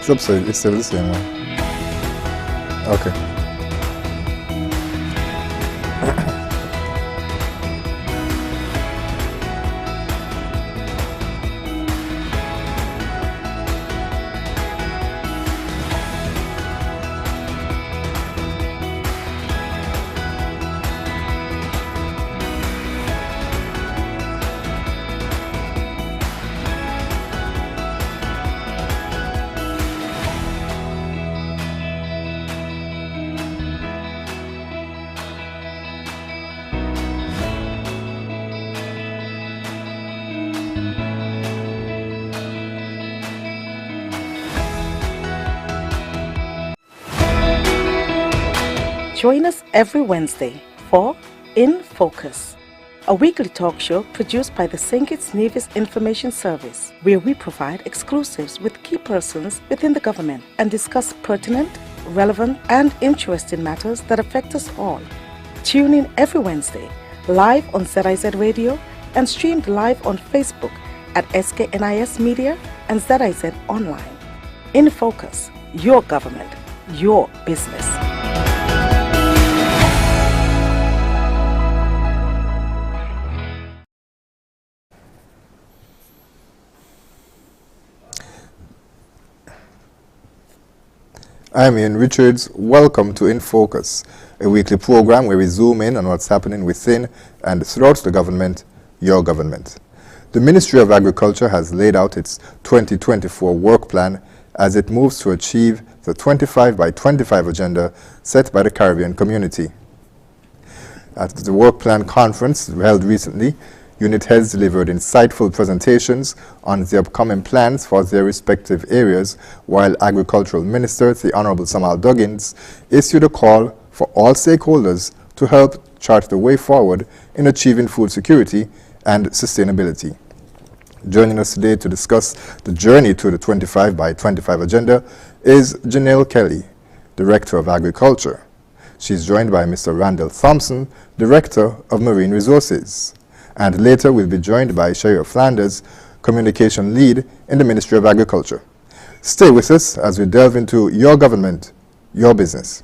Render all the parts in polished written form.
Drop side is still the same one. Okay. Join us every Wednesday for InFocus, a weekly talk show produced by the SKNIS Information Service, where we provide exclusives with key persons within the government and discuss pertinent, relevant, and interesting matters that affect us all. Tune in every Wednesday, live on ZIZ Radio and streamed live on Facebook at SKNIS Media and ZIZ Online. InFocus, your government, your business. I'm Ian Richards. Welcome to InFocus, a weekly program where we zoom in on what's happening within and throughout the government, your government. The Ministry of Agriculture has laid out its 2024 work plan as it moves to achieve the 25 by 25 agenda set by the Caribbean community. At the work plan conference held recently, unit heads delivered insightful presentations on the upcoming plans for their respective areas, while Agricultural Minister, the Honourable Samal Duggins, issued a call for all stakeholders to help chart the way forward in achieving food security and sustainability. Joining us today to discuss the journey to the 25 by 25 agenda is Jeanelle Kelly, Director of Agriculture. She's joined by Mr. Randel Thompson, Director of Marine Resources. And later we'll be joined by Chaira Flanders, Communication Lead in the Ministry of Agriculture. Stay with us as we delve into your government, your business.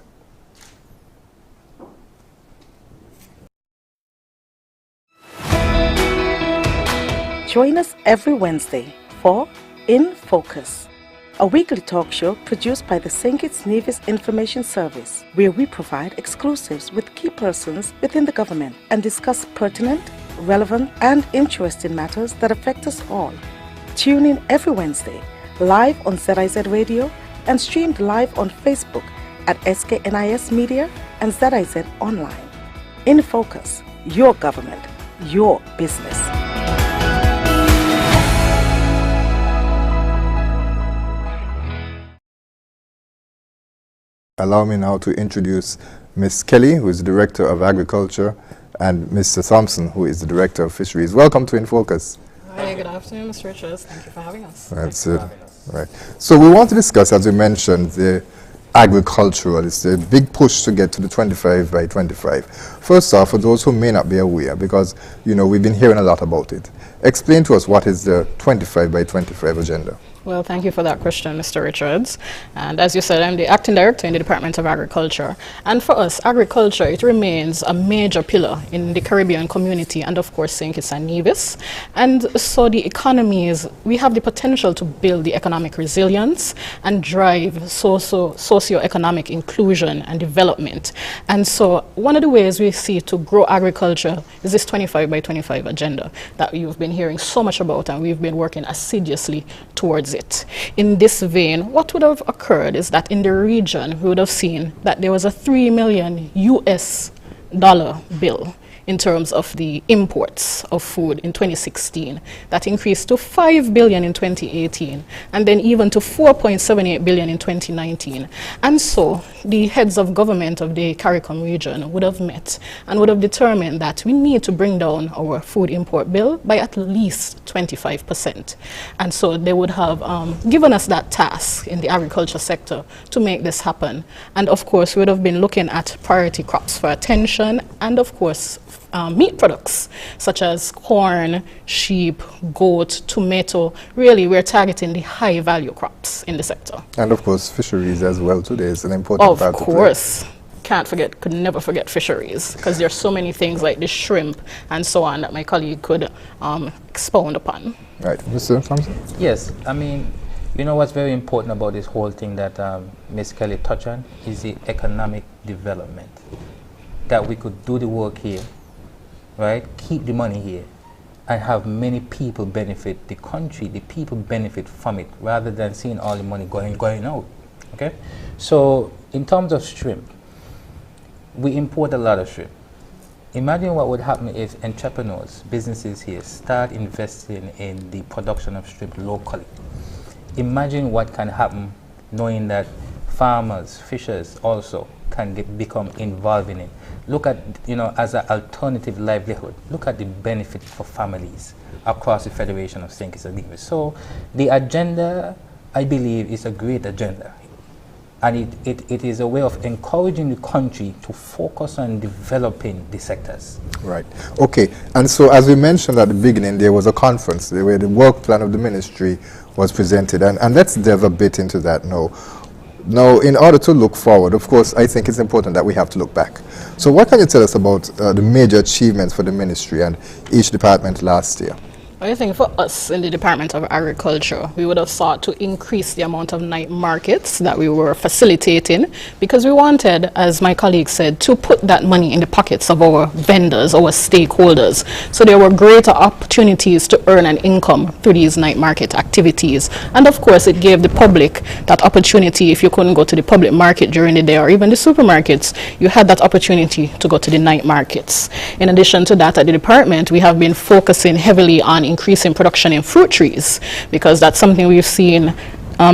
Join us every Wednesday for InFocus, a weekly talk show produced by the SKNIS Information Service, where we provide exclusives with key persons within the government and discuss pertinent, relevant, and interesting matters that affect us all. Tune in every Wednesday, live on ZIZ Radio and streamed live on Facebook at SKNIS Media and ZIZ Online. InFocus, your government, your business. Allow me now to introduce Ms. Kelly, who is the Director of Agriculture, and Mr. Thompson, who is the Director of Fisheries. Welcome to InFocus. Hi, good afternoon, Mr. Richards. Thank you for having us. That's it. Right. So we want to discuss, as we mentioned, the agricultural. It's a big push to get to the 25 by 25. First off, for those who may not be aware, because, you know, we've been hearing a lot about it, explain to us what is the 25 by 25 agenda. Well, thank you for that question, Mr. Richards. And as you said, I'm the Acting Director in the Department of Agriculture. And for us, agriculture, it remains a major pillar in the Caribbean community and, of course, St. Kitts and Nevis. And so the economies, we have the potential to build the economic resilience and drive socio-economic inclusion and development. And so one of the ways we see to grow agriculture is this 25 by 25 agenda that you've been hearing so much about, and we've been working assiduously towards it. In this vein, what would have occurred is that in the region, we would have seen that there was a $3 million US bill in terms of the imports of food in 2016. That increased to $5 billion in 2018, and then even to $4.78 billion in 2019. And so the heads of government of the CARICOM region would have met and would have determined that we need to bring down our food import bill by at least 25%. And so they would have given us that task in the agriculture sector to make this happen. And of course, we would have been looking at priority crops for attention and of course, meat products, such as corn, sheep, goat, tomato. Really, we're targeting the high value crops in the sector. And of course, fisheries as well today is an important part of course. Could never forget fisheries, because there's so many things like the shrimp and so on that my colleague could expound upon. Right, Mr. Thompson? Yes, I mean, you know what's very important about this whole thing that Ms. Kelly touched on is the economic development. That we could do the work here, right? Keep the money here and have many people benefit the country, the people benefit from it, rather than seeing all the money going out, okay? So in terms of shrimp, we import a lot of shrimp. Imagine what would happen if entrepreneurs, businesses here, start investing in the production of shrimp locally. Imagine what can happen knowing that farmers, fishers also can become involved in it. Look at, as an alternative livelihood, look at the benefit for families across the Federation of St. Kitts and Nevis. So the agenda, I believe, is a great agenda. And it is a way of encouraging the country to focus on developing the sectors. Right. Okay. And so, as we mentioned at the beginning, there was a conference where the work plan of the ministry was presented. And let's delve a bit into that now. Now, in order to look forward, of course, I think it's important that we have to look back. So what can you tell us about the major achievements for the ministry and each department last year? I think for us in the Department of Agriculture, we would have sought to increase the amount of night markets that we were facilitating, because we wanted, as my colleague said, to put that money in the pockets of our vendors, our stakeholders. So there were greater opportunities to earn an income through these night market activities. And of course, it gave the public that opportunity. If you couldn't go to the public market during the day or even the supermarkets, you had that opportunity to go to the night markets. In addition to that, at the department, we have been focusing heavily on increasing production in fruit trees, because that's something we've seen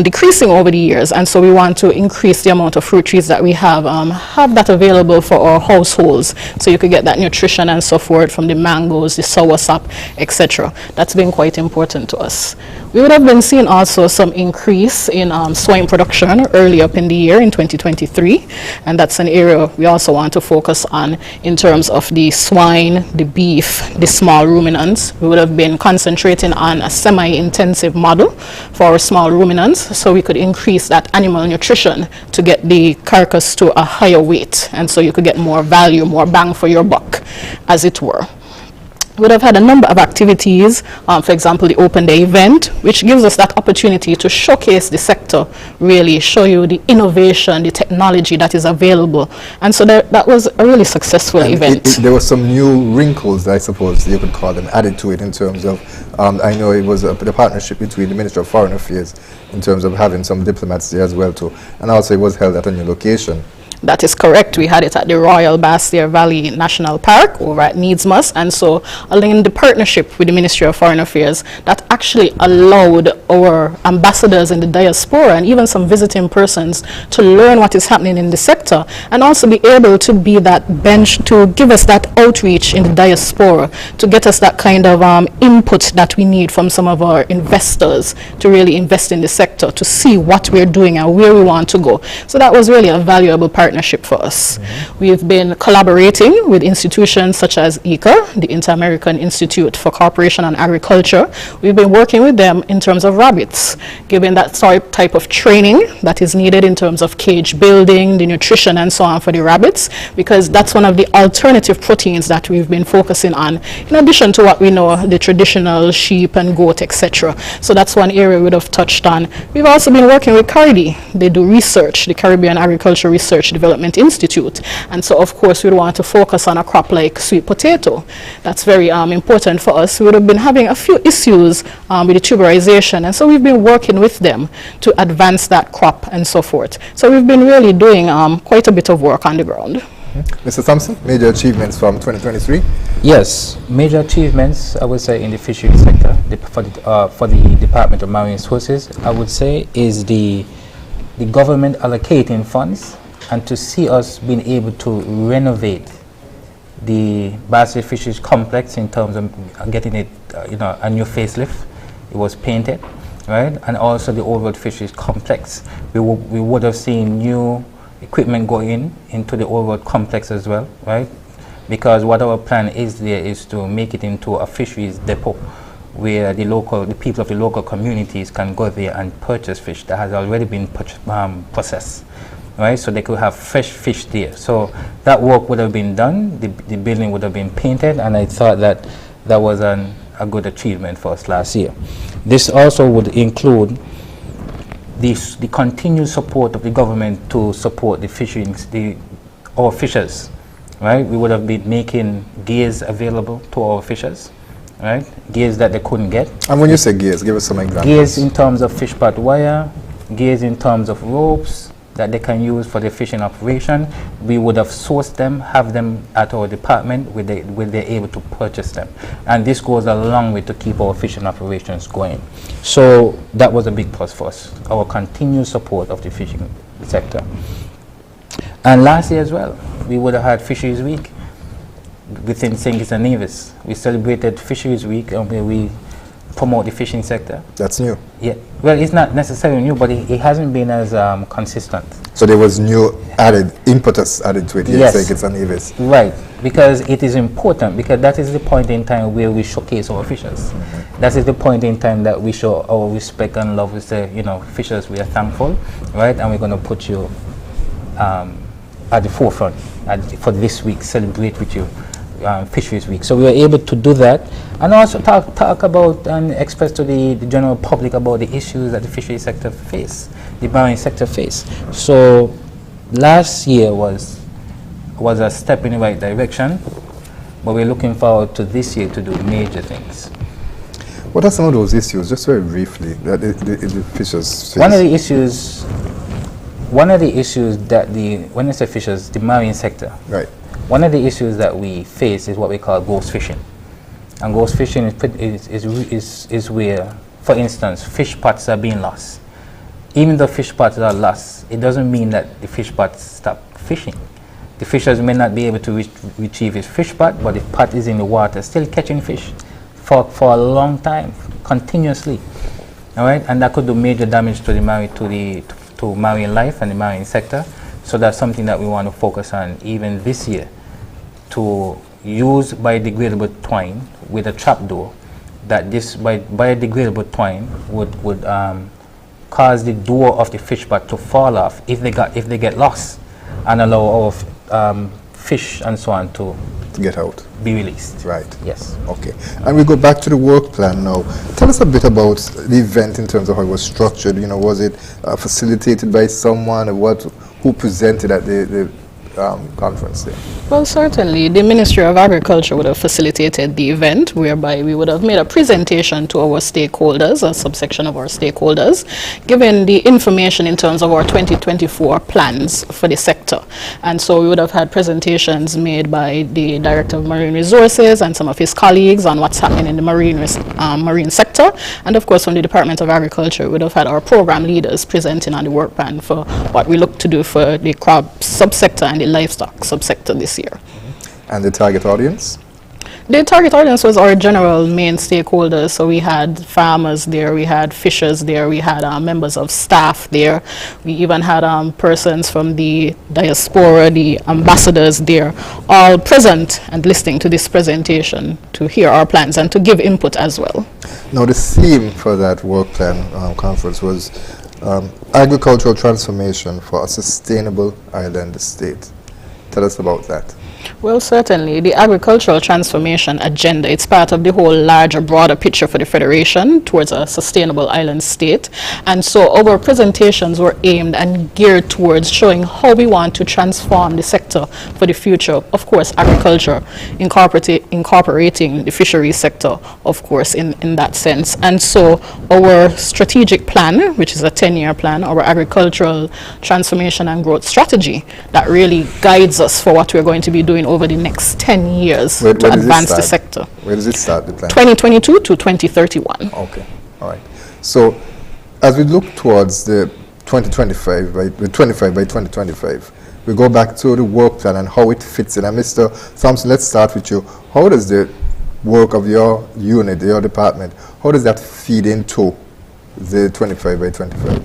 decreasing over the years, and so we want to increase the amount of fruit trees that we have that available for our households, so you could get that nutrition and so forth from the mangoes, the soursop, etc. That's been quite important to us. We would have been seeing also some increase in swine production early up in the year in 2023, and that's an area we also want to focus on in terms of the swine, the beef, the small ruminants. We would have been concentrating on a semi-intensive model for our small ruminants, so we could increase that animal nutrition to get the carcass to a higher weight, and so you could get more value, more bang for your buck, as it were. We would have had a number of activities, for example, the Open Day event, which gives us that opportunity to showcase the sector, really show you the innovation, the technology that is available. And so that was a really successful event. There were some new wrinkles, I suppose you could call them, added to it in terms of, I know it was the partnership between the Ministry of Foreign Affairs in terms of having some diplomats there as well too. And also it was held at a new location. That is correct. We had it at the Royal Bastyr Valley National Park over at Needsmus, and so in the partnership with the Ministry of Foreign Affairs, that actually allowed our ambassadors in the diaspora and even some visiting persons to learn what is happening in the sector, and also be able to be that bench to give us that outreach in the diaspora, to get us that kind of input that we need from some of our investors to really invest in the sector, to see what we're doing and where we want to go. So that was really a valuable partnership for us. We've been collaborating with institutions such as ICA, the Inter-American Institute for Cooperation and Agriculture. We've been working with them in terms of rabbits, giving that type of training that is needed in terms of cage building, the nutrition and so on for the rabbits, because that's one of the alternative proteins that we've been focusing on, in addition to what we know, the traditional sheep and goat, etc. So that's one area we would have touched on. We've also been working with CARDI. They do research, the Caribbean Agriculture Research Development Institute, and so of course we would want to focus on a crop like sweet potato. That's very important for us. We would have been having a few issues with the tuberization, and so we've been working with them to advance that crop and so forth. So we've been really doing quite a bit of work on the ground. Mr. Thompson, major achievements from 2023? Yes, major achievements, I would say, in the fishery sector for the Department of Marine Resources, I would say, is the government allocating funds, and to see us being able to renovate the Bastyr Fisheries Complex in terms of getting it, a new facelift. It was painted, right? And also the Old Fisheries Complex. We would have seen new equipment going into the Old Complex as well, right? because what our plan is there is to make it into a fisheries depot where the people of the local communities can go there and purchase fish that has already been processed, right? So they could have fresh fish there. So that work would have been done, the building would have been painted, and I thought that that was a good achievement for us last year. This also would include the continued support of the government to support the fisheries, our fishers, right? We would have been making gears available to our fishers, right? Gears that they couldn't get. And when you say gears, give us some examples. Gears in terms of fish pot wire, gears in terms of ropes that they can use for the fishing operation. We would have sourced them, have them at our department where they're able to purchase them. And this goes a long way to keep our fishing operations going. So that was a big plus for us, our continued support of the fishing sector. And last year as well, we would have had Fisheries Week within St. Kitts and Nevis. We celebrated Fisheries Week where we promote the fishing sector. That's new. Yeah. Well, it's not necessarily new, but it hasn't been as consistent. So there was new impetus added to it. Yes. St. Kitts and Nevis. Right. Because it is important, because that is the point in time where we showcase our fishers. That is the point in time that we show our respect and love. We say, you know, fishers, we are thankful, right? And we're going to put you at the forefront for this week, celebrate with you. Fisheries Week. So we were able to do that and also talk about and express to the general public about the issues that the fishery sector face, the marine sector face. So last year was a step in the right direction, but we're looking forward to this year to do major things. What are some of those issues, just very briefly, that the fishers face? One of the issues that when I say fishers, the marine sector. Right. One of the issues that we face is what we call ghost fishing. And ghost fishing is where, for instance, fish pots are being lost. Even though fish pots are lost, it doesn't mean that the fish pots stop fishing. The fishers may not be able to retrieve his fish pot, but the pot is in the water, still catching fish for a long time, continuously. All right, and that could do major damage to to marine life and the marine sector. So that's something that we want to focus on even this year, to use biodegradable twine with a trapdoor. That this biodegradable twine would cause the door of the fish pot to fall off if they get lost, and allow our fish and so on to get out, be released. Right. Yes. Okay. And we go back to the work plan now. Tell us a bit about the event in terms of how it was structured. You know, was it facilitated by someone, or who presented at the conference there? Well, certainly the Ministry of Agriculture would have facilitated the event, whereby we would have made a presentation to our stakeholders, a subsection of our stakeholders, given the information in terms of our 2024 plans for the sector. And so we would have had presentations made by the Director of Marine Resources and some of his colleagues on what's happening in the marine sector. And of course, from the Department of Agriculture, we would have had our program leaders presenting on the work plan for what we look to do for the crop subsector and the livestock subsector this year. And the target audience? The target audience was our general main stakeholders. So we had farmers there, we had fishers there, we had members of staff there. We even had persons from the diaspora, the ambassadors there, all present and listening to this presentation to hear our plans and to give input as well. Now the theme for that work plan conference was agricultural transformation for a sustainable island state. Tell us about that. Well, certainly, the agricultural transformation agenda, it's part of the whole larger, broader picture for the Federation towards a sustainable island state. And so our presentations were aimed and geared towards showing how we want to transform the sector for the future. Of course, agriculture, incorporating the fisheries sector, of course, in that sense. And so our strategic plan, which is a 10-year plan, our agricultural transformation and growth strategy, that really guides us for what we're going to be doing over the next 10 years to advance the sector. Where does it start, the plan? 2022 to 2031. Okay, all right. So as we look towards the 2025, by 2025, we go back to the work plan and how it fits in. And Mr. Thompson, let's start with you. How does the work of your unit, your department, how does that feed into the 25 by 25?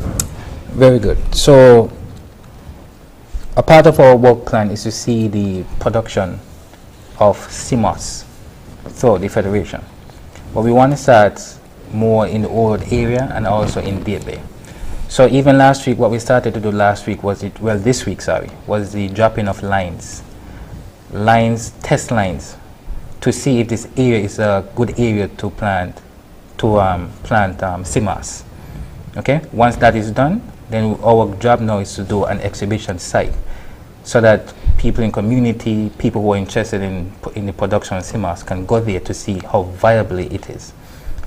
Very good. So a part of our work plan is to see the production of CMOS throughout the Federation. But we want to start more in the old area and also in Beat Bay. So even last week, what we started to do last week was this week, was the dropping of test lines, to see if this area is a good area to plant CMOS. Okay, once that is done, then our job now is to do an exhibition site, so that people in community, people who are interested in the production of CMOS can go there to see how viable it is,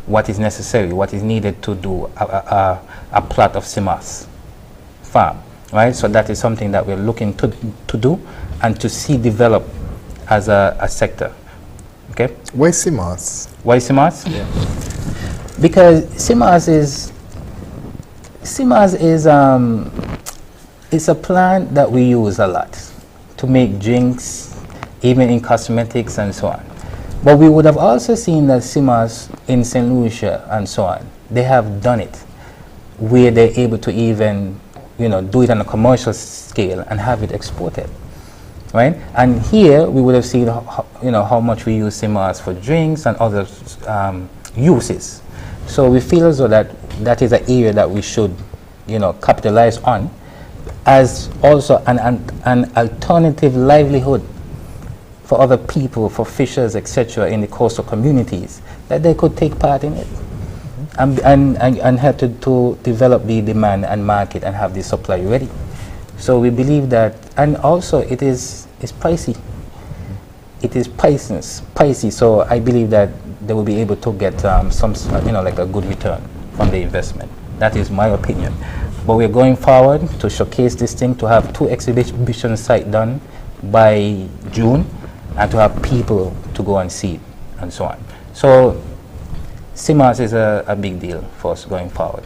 what is necessary, what is needed to do a plot of CMOS farm, right? So that is something that we're looking to do and to see develop as a sector. Okay. Why CMOS? Why CMOS? Yeah. Because CMOS is a plant that we use a lot to make drinks, even in cosmetics and so on. But we would have also seen that CMOS in St. Lucia and so on, they have done it where they're able to even, do it on a commercial scale and have it exported, right? And here we would have seen, how much we use CMOS for drinks and other uses. So we feel as though that is an area that we should, capitalize on, as also an alternative livelihood for other people, for fishers, etc., in the coastal communities, that they could take part in it, and help to develop the demand and market and have the supply ready. So we believe that, and also it is pricey. It is pricey. So I believe that they will be able to get some, like a good return from the investment. That is my opinion. But we're going forward to showcase this thing, to have 2 exhibition sites done by June, and to have people to go and see it and so on. So CMOS is a big deal for us going forward,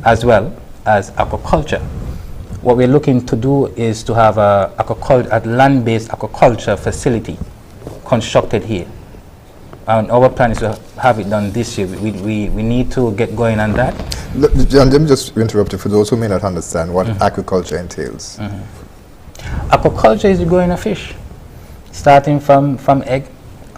as well as aquaculture. What we're looking to do is to have a land-based aquaculture facility constructed here. And our plan is to have it done this year. We need to get going on that. Let me just interrupt you for those who may not understand what aquaculture entails. Aquaculture is growing a fish, starting from egg,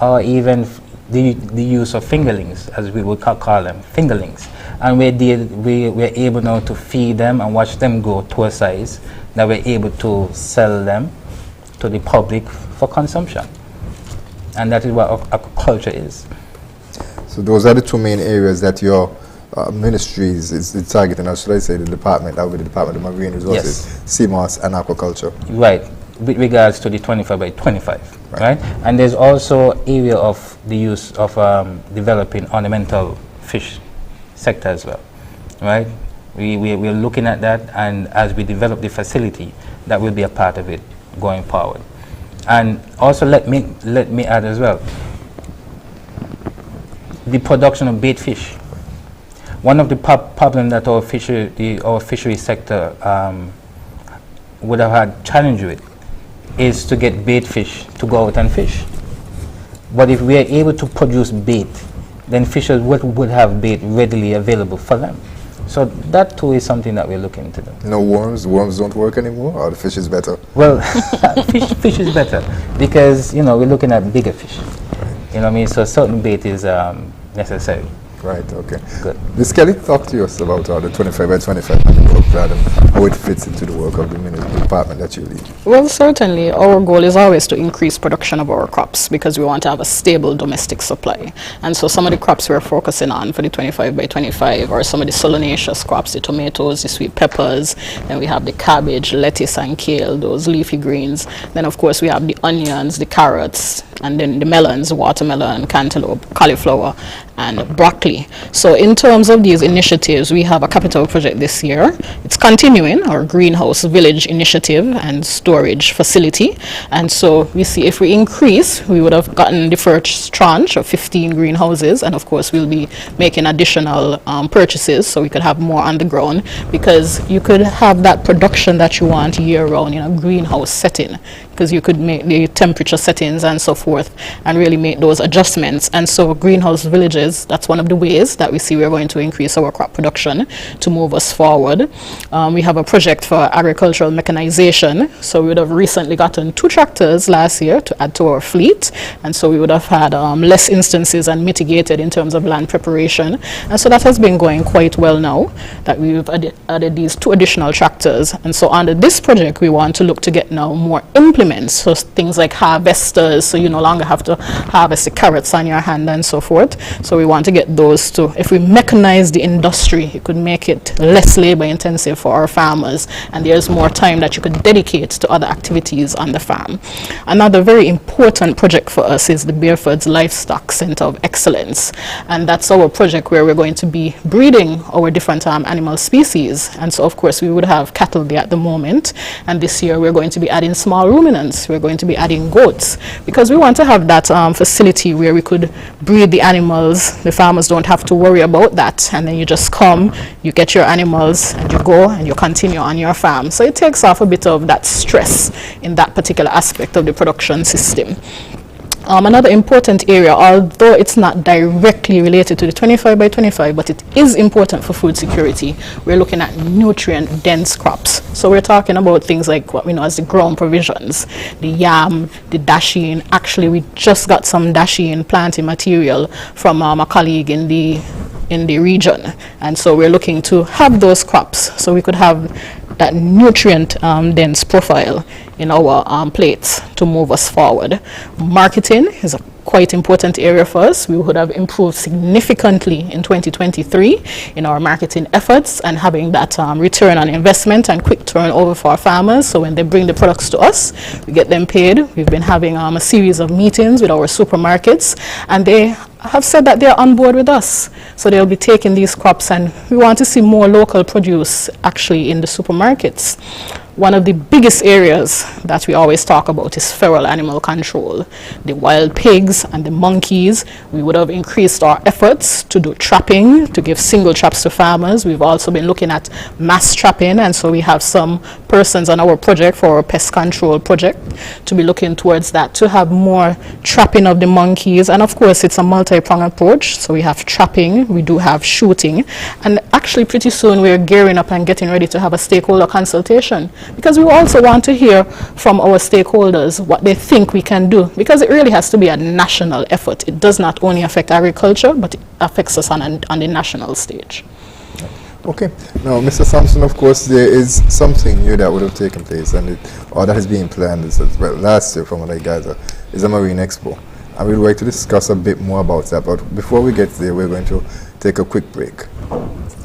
or even the use of fingerlings, as we would call them, fingerlings. And we're able now to feed them and watch them grow to a size that we're able to sell them to the public for consumption. And that is what aquaculture is. So those are the 2 main areas that your ministries is targeting, or should I say the department, with the Department of Marine Resources, Yes. CMOS and aquaculture. Right, with regards to the 25 by 25, right? And there's also area of the use of developing ornamental fish sector as well, right? We're looking at that, and as we develop the facility, that will be a part of it going forward. And also let me add as well, the production of bait fish. One of the problems that our fishery sector would have had challenge with is to get bait fish to go out and fish. But if we are able to produce bait, then fishers would have bait readily available for them. So that too is something that we're looking to do. No worms? Worms don't work anymore, or the fish is better? Well, fish is better, because we're looking at bigger fish. Right. So certain bait is necessary. Right, okay. Good. Ms. Kelly, talk to us about the 25 by 25 and the work plan and how it fits into the work of the department that you lead. Well, certainly our goal is always to increase production of our crops, because we want to have a stable domestic supply. And so some of the crops we're focusing on for the 25 by 25 are some of the solanaceous crops, the tomatoes, the sweet peppers, then we have the cabbage, lettuce and kale, those leafy greens. Then of course we have the onions, the carrots, and then the melons, watermelon, cantaloupe, cauliflower, and broccoli. So in terms of these initiatives, we have a capital project this year. It's continuing our greenhouse village initiative and storage facility. And so we see if we increase, we would have gotten the first tranche of 15 greenhouses, and of course we'll be making additional purchases so we could have more on the ground, because you could have that production that you want year round in a greenhouse setting. because you could make the temperature settings and so forth and really make those adjustments. And so greenhouse villages, that's one of the ways that we see we're going to increase our crop production to move us forward. We have a project for agricultural mechanization. So we would have recently gotten 2 tractors last year to add to our fleet. And so we would have had less instances and mitigated in terms of land preparation. And so that has been going quite well now that we've added these 2 additional tractors. And so under this project, we want to look to get now more implements, so things like harvesters, so you no longer have to harvest the carrots on your hand and so forth. So we want to get those too. If we mechanize the industry, it could make it less labor intensive for our farmers, and there's more time that you could dedicate to other activities on the farm. Another very important project for us is the Bareford's Livestock Center of Excellence, and that's our project where we're going to be breeding our different animal species. And so of course we would have cattle there at the moment, and this year we're going to be adding small ruminants, we're going to be adding goats, because we want to have that facility where we could breed the animals. The farmers don't have to worry about that, and then you just come, you get your animals, and you go and you continue on your farm. So it takes off a bit of that stress in that particular aspect of the production system. Another important area, although it's not directly related to the 25 by 25, but it is important for food security, we're looking at nutrient-dense crops. So we're talking about things like what we know as the ground provisions, the yam, the dasheen. Actually, we just got some dasheen planting material from a colleague in the region. And so we're looking to have those crops so we could have that nutrient dense profile in our plates to move us forward. Marketing is a quite important area for us. We would have improved significantly in 2023 in our marketing efforts and having that return on investment and quick turnover for our farmers. So when they bring the products to us, we get them paid. We've been having a series of meetings with our supermarkets, and they have said that they're on board with us. So they'll be taking these crops, and we want to see more local produce actually in the supermarkets. One of the biggest areas that we always talk about is feral animal control. The wild pigs and the monkeys, we would have increased our efforts to do trapping, to give single traps to farmers. We've also been looking at mass trapping, and so we have some persons on our project for our pest control project to be looking towards that, to have more trapping of the monkeys. And of course, it's a multi-pronged approach. So we have trapping, we do have shooting, and actually pretty soon we're gearing up and getting ready to have a stakeholder consultation, because we also want to hear from our stakeholders what they think we can do, because it really has to be a national effort. It does not only affect agriculture, but it affects us on the national stage. Okay. Now, Mr. Thompson, of course, there is something new that would have taken place, and or that is being planned as well. Last year, from what I gather, is a Marine Expo. And we'd like to discuss a bit more about that. But before we get there, we're going to take a quick break.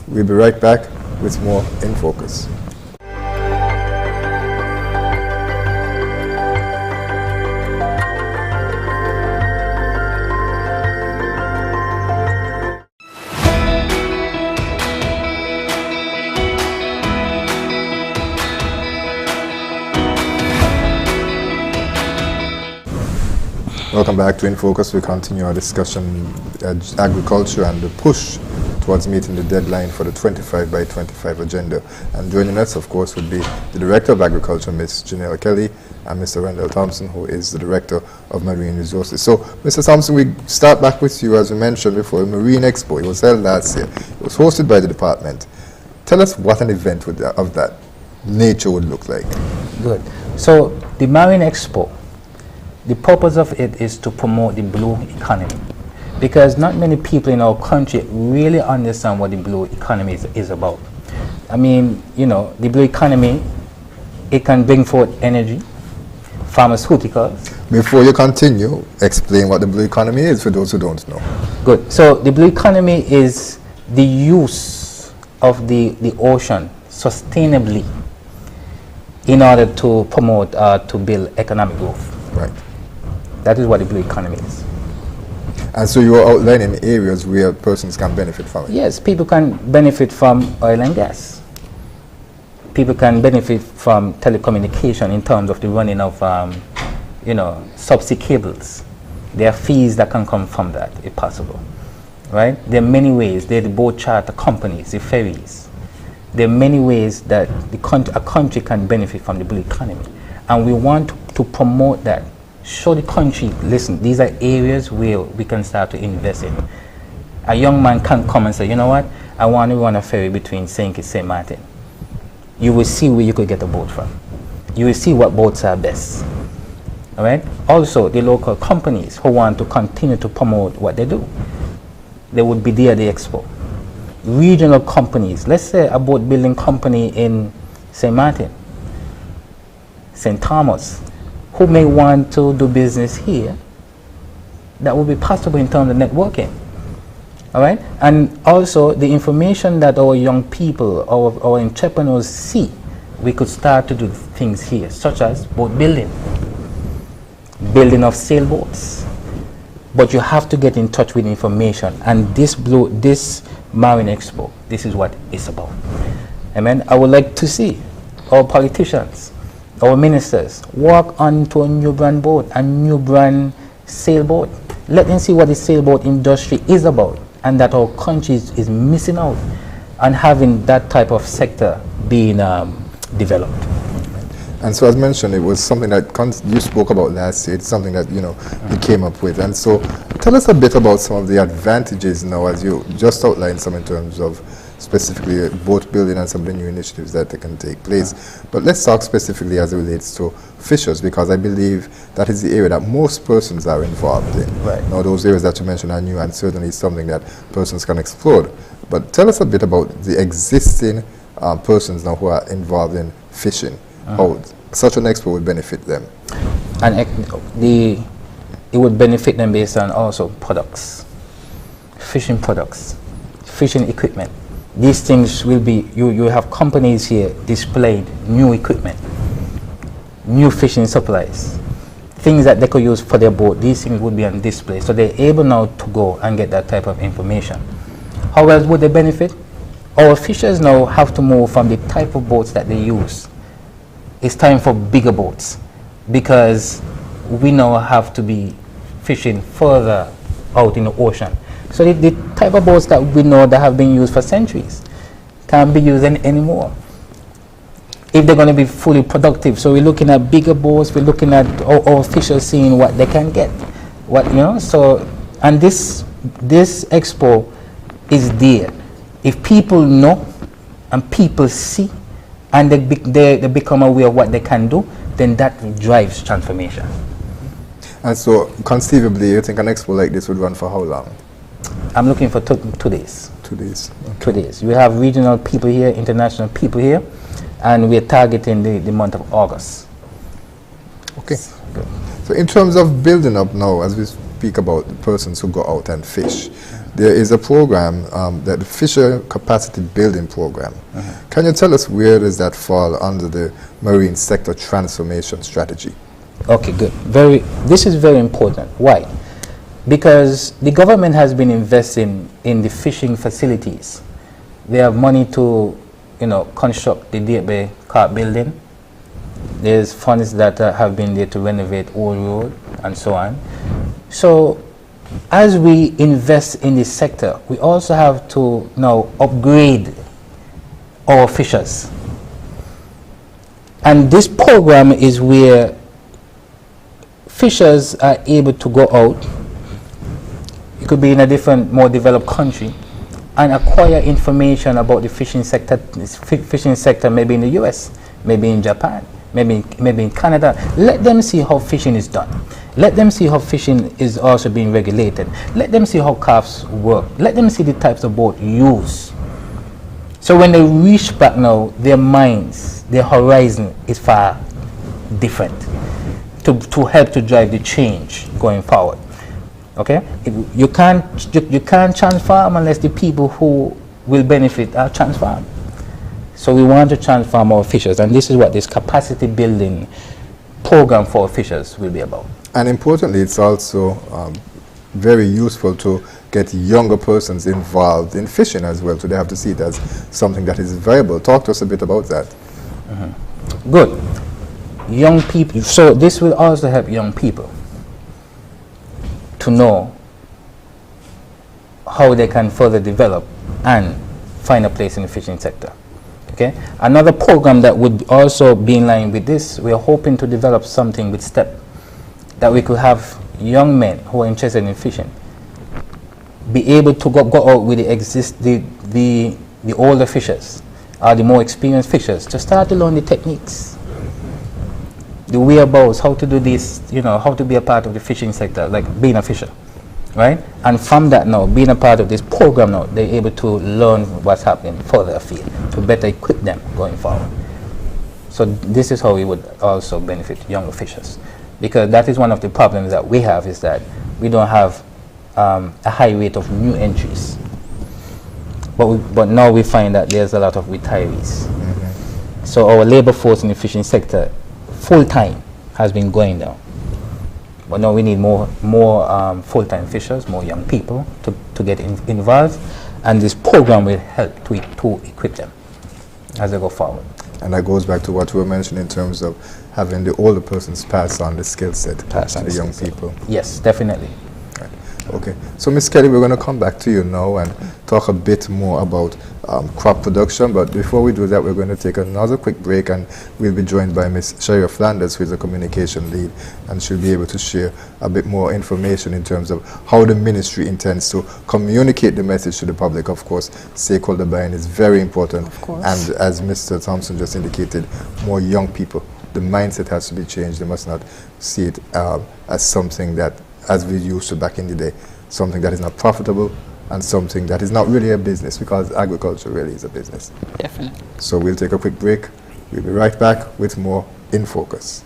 We'll be right back with more In Focus. Welcome back to InFocus. We continue our discussion agriculture and the push towards meeting the deadline for the 25 by 25 agenda. And joining us, of course, would be the Director of Agriculture, Ms. Jeanelle Kelly, and Mr. Randel Thompson, who is the Director of Marine Resources. So, Mr. Thompson, we start back with you, as we mentioned before, the Marine Expo. It was held last year. It was hosted by the department. Tell us what an event of that nature would look like. Good. So, the Marine Expo, the purpose of it is to promote the blue economy, because not many people in our country really understand what the blue economy is about. I mean, you know, the blue economy, it can bring forth energy, pharmaceuticals. Before you continue, explain what the blue economy is for those who don't know. Good. So the blue economy is the use of the ocean sustainably in order to promote, to build economic growth. Right. That is what the blue economy is. And so you are outlining areas where persons can benefit from it? Yes, people can benefit from oil and gas. People can benefit from telecommunication in terms of the running of, subsea cables. There are fees that can come from that, if possible. Right? There are many ways. There are the boat charter companies, the ferries. There are many ways that a country can benefit from the blue economy, and we want to promote that. Show the country, listen, these are areas where we can start to invest in. A young man can come and say, you know what, I want to run a ferry between St. Kitts and St. Martin. You will see where you could get a boat from. You will see what boats are best. All right? Also, the local companies who want to continue to promote what they do, they would be there at the expo. Regional companies, let's say a boat building company in St. Martin, St. Thomas, who may want to do business here, that would be possible in terms of networking. All right? And also the information that our young people, our entrepreneurs see, we could start to do things here, such as boat building, building of sailboats. But you have to get in touch with information, and this Marine Expo, this is what it's about. Amen. I would like to see our politicians, our ministers, walk onto a new brand boat, a new brand sailboat. Let them see what the sailboat industry is about, and that our country is missing out on having that type of sector being developed. And so, as mentioned, it was something that you spoke about last year. It's something that, you came up with. And so, tell us a bit about some of the advantages now, as you just outlined some in terms of specifically boat building and some of the new initiatives that can take place. But let's talk specifically as it relates to fishers, because I believe that is the area that most persons are involved in. Right. Now, those areas that you mentioned are new and certainly something that persons can explore. But tell us a bit about the existing persons now who are involved in fishing. How such an expo would benefit them? And it would benefit them based on also products, fishing equipment. These things will be, you have companies here displayed new equipment, new fishing supplies, things that they could use for their boat. These things would be on display. So they're able now to go and get that type of information. How else would they benefit? Our fishers now have to move from the type of boats that they use. It's time for bigger boats, because we now have to be fishing further out in the ocean. So the type of boats that we know that have been used for centuries can't be used anymore if they're going to be fully productive. So we're looking at bigger boats. We're looking at our fishers seeing what they can get. So, and this expo is there. If people know and people see, and they become aware of what they can do, then that drives transformation. And so, conceivably, you think an expo like this would run for how long? I'm looking for 2 days. 2 days. Okay. 2 days. We have regional people here, international people here, and we're targeting the month of August. Okay. Good. So, in terms of building up now, as we speak about the persons who go out and fish, there is a program, the Fisher Capacity Building Program. Can you tell us where does that fall under the marine sector transformation strategy? Okay, good. This is very important. Why? Because the government has been investing in the fishing facilities. They have money to, construct the Deep Bay Carp building. There's funds that have been there to renovate Old Road and so on. So, as we invest in this sector, we also have to now upgrade our fishers. And this program is where fishers are able to go out, it could be in a different, more developed country, and acquire information about the fishing sector maybe in the US, maybe in Japan, maybe in Canada. Let them see how fishing is done. Let them see how fishing is also being regulated. Let them see how carps work. Let them see the types of boat used. So when they reach back now, their minds, their horizon is far different to help to drive the change going forward. Okay? You can't transform unless the people who will benefit are transformed. So we want to transform our fishers, and this is what this capacity building program for fishers will be about. And importantly, it's also very useful to get younger persons involved in fishing as well, so they have to see it as something that is viable. Talk to us a bit about that. Good. Young people, so this will also help young people to know how they can further develop and find a place in the fishing sector. Okay. Another program that would also be in line with this, we are hoping to develop something with STEP, that we could have young men who are interested in fishing be able to go out with the older fishers, or the more experienced fishers, to start to learn the techniques, the whereabouts, how to do this, how to be a part of the fishing sector, like being a fisher, right? And from that now, being a part of this program now, they're able to learn what's happening further afield to better equip them going forward. So this is how we would also benefit younger fishers, because that is one of the problems that we have, is that we don't have a high rate of new entries. But now we find that there's a lot of retirees. So our labor force in the fishing sector, full-time, has been going down. But now we need more full-time fishers, more young people to get involved, and this program will help to equip them as they go forward. And that goes back to what we were mentioning in terms of having the older persons pass on the skill set to the young people. Yes, definitely. Okay, so Ms. Kelly, we're going to come back to you now and talk a bit more about crop production, but before we do that, we're going to take another quick break, and we'll be joined by Ms. Chaira Flanders, who is a communication lead, and she'll be able to share a bit more information in terms of how the ministry intends to communicate the message to the public. Of course, stakeholder buy-in is very important, and as Mr. Thompson just indicated, more young people. The mindset has to be changed. They must not see it as something that, as we used to back in the day, something that is not profitable and something that is not really a business, because agriculture really is a business. Definitely. So we'll take a quick break. We'll be right back with more In Focus.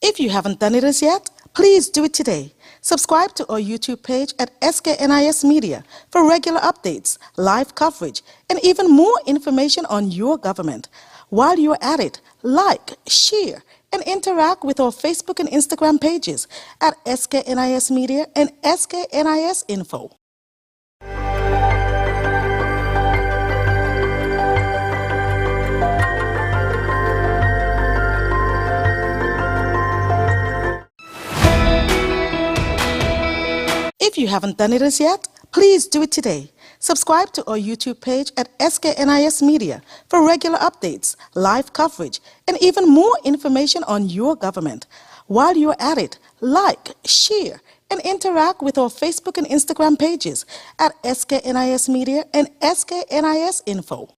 If you haven't done it as yet, please do it today. Subscribe to our YouTube page at SKNIS Media for regular updates, live coverage, and even more information on your government. While you're at it, like, share, and interact with our Facebook and Instagram pages at SKNIS Media and SKNIS Info. If you haven't done it as yet, please do it today. Subscribe to our YouTube page at SKNIS Media for regular updates, live coverage, and even more information on your government. While you're at it, like, share, and interact with our Facebook and Instagram pages at SKNIS Media and SKNIS Info.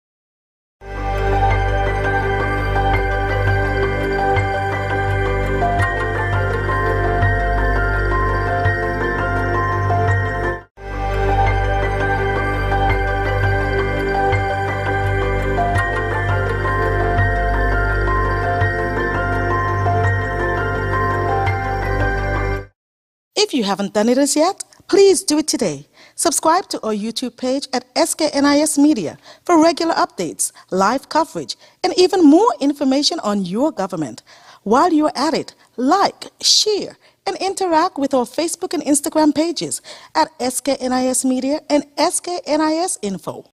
If you haven't done it as yet, please do it today. Subscribe to our YouTube page at SKNIS Media for regular updates, live coverage, and even more information on your government. While you're at it, like, share, and interact with our Facebook and Instagram pages at SKNIS Media and SKNIS Info.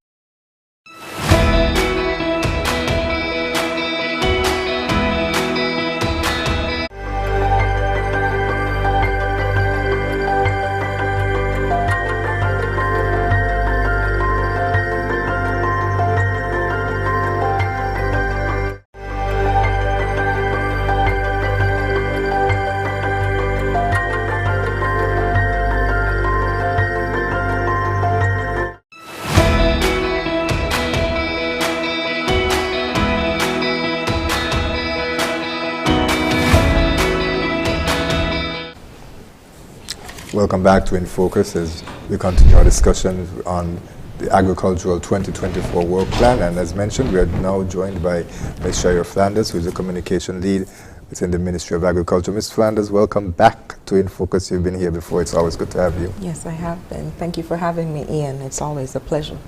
Welcome back to In Focus as we continue our discussion on the Agricultural 2024 Work Plan. And as mentioned, we are now joined by Ms. Chaira Flanders, who is a communication lead within the Ministry of Agriculture. Ms. Flanders, welcome back to In Focus. You've been here before. It's always good to have you. Yes, I have been. Thank you for having me, Ian. It's always a pleasure.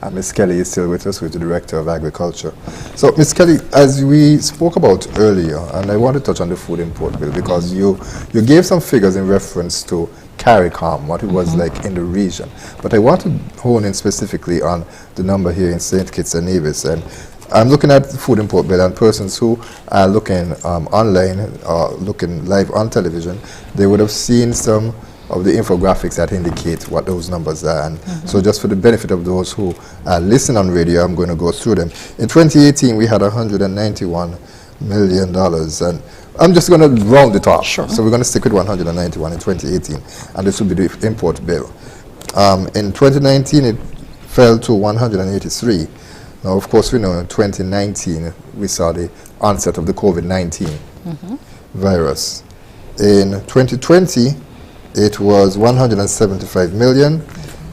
And Ms. Kelly is still with us, who is the Director of Agriculture. So, Ms. Kelly, as we spoke about earlier, and I want to touch on the food import bill, because you gave some figures in reference to CARICOM, what it was like in the region. But I want to hone in specifically on the number here in St. Kitts and Nevis. And I'm looking at the food import bill, and persons who are looking online or looking live on television, they would have seen some of the infographics that indicate what those numbers are. And so just for the benefit of those who listen on radio, I'm going to go through them. In 2018, we had $191 million, and I'm just going to round it off. Sure. So we're going to stick with 191 in 2018, and this will be the import bill. In 2019, it fell to 183. Now, of course, we know in 2019, we saw the onset of the COVID-19 virus. In 2020, it was 175 million.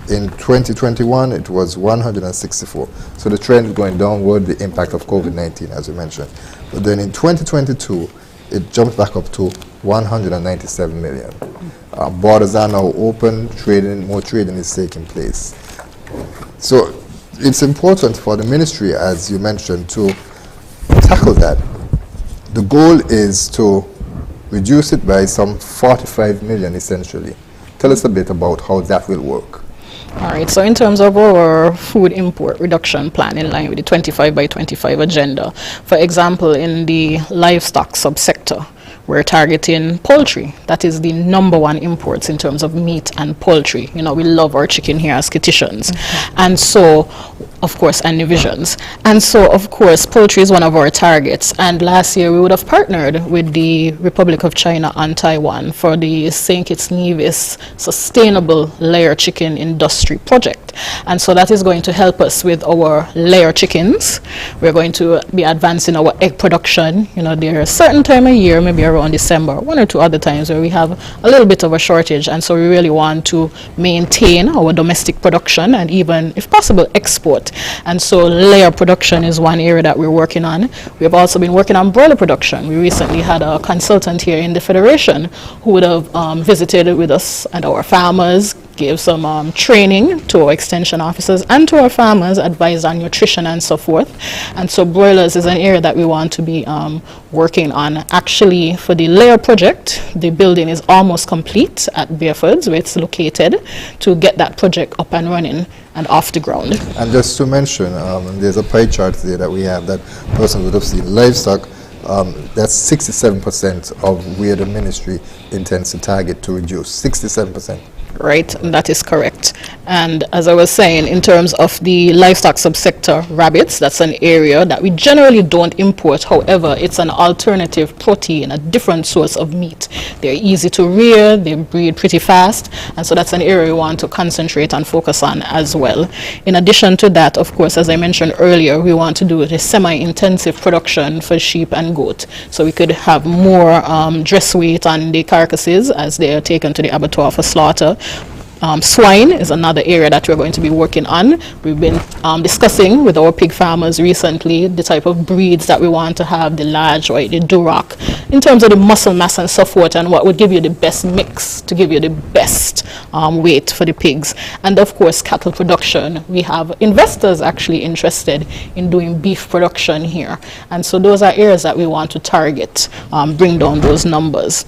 In 2021, it was 164. So the trend is going downward, the impact of COVID-19, as you mentioned. But then in 2022, it jumped back up to 197 million. Borders are now open, more trading is taking place. So it's important for the ministry, as you mentioned, to tackle that. The goal is to reduce it by some 45 million, essentially. Tell us a bit about how that will work. All right, so in terms of our food import reduction plan in line with the 25 by 25 agenda, for example, in the livestock subsector, we're targeting poultry. That is the #1 imports in terms of meat and poultry. You know, we love our chicken here as Skititians. And so, of course, and divisions. And so, of course, poultry is one of our targets. And last year, we would have partnered with the Republic of China and Taiwan for the St. Kitts Nevis Sustainable Layer Chicken Industry Project. And so that is going to help us with our layer chickens. We're going to be advancing our egg production. You know, there are a certain time of year, maybe around December, 1 or 2 other times where we have a little bit of a shortage, and so we really want to maintain our domestic production and even, if possible, export. And so layer production is one area that we're working on. We have also been working on broiler production. We recently had a consultant here in the Federation who would have visited with us and our farmers, gave some training to our extension officers and to our farmers, advised on nutrition and so forth. And so broilers is an area that we want to be working on. Actually, for the layer project, the building is almost complete at Barefoods, where it's located, to get that project up and running and off the ground. And just to mention, there's a pie chart there that we have that person would have seen. Livestock, that's 67% of where the ministry intends to target to reduce. 67%. Right, and that is correct. And as I was saying, in terms of the livestock subsector, rabbits, that's an area that we generally don't import. However, it's an alternative protein, a different source of meat. They're easy to rear, they breed pretty fast, and so that's an area we want to concentrate and focus on as well. In addition to that, of course, as I mentioned earlier, we want to do the semi-intensive production for sheep and goat, so we could have more dress weight on the carcasses as they are taken to the abattoir for slaughter. Swine is another area that we're going to be working on. We've been discussing with our pig farmers recently the type of breeds that we want to have, the large or the Duroc, in terms of the muscle mass and so forth, and what would give you the best mix to give you the best weight for the pigs. And of course, cattle production. We have investors actually interested in doing beef production here. And so those are areas that we want to target, bring down those numbers.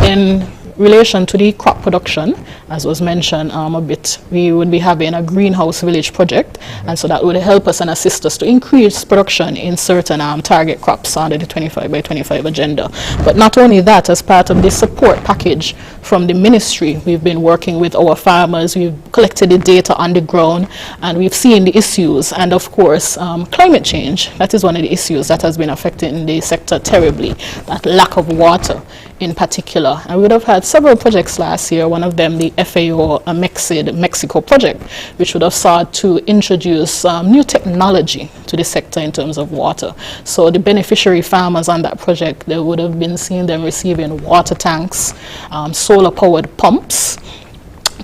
In relation to the crop production, as was mentioned a bit, we would be having a greenhouse village project, and so that would help us and assist us to increase production in certain target crops under the 25 by 25 agenda. But not only that, as part of this support package from the ministry, we've been working with our farmers, we've collected the data on the ground, and we've seen the issues. And of course, climate change, that is one of the issues that has been affecting the sector terribly, that lack of water in particular. And we would have had several projects last year, one of them the FAO Mexico project, which would have sought to introduce new technology to the sector in terms of water. So the beneficiary farmers on that project, they would have been seeing them receiving water tanks, solar-powered pumps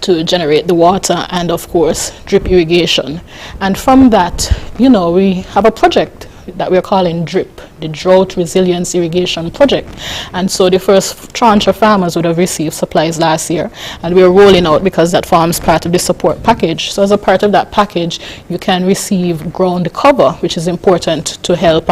to generate the water, and of course drip irrigation. And from that, you know, we have a project that we're calling DRIP, the drought resilience irrigation project. And so the first tranche of farmers would have received supplies last year, and we're rolling out because that forms part of the support package. So as a part of that package, you can receive ground cover, which is important to help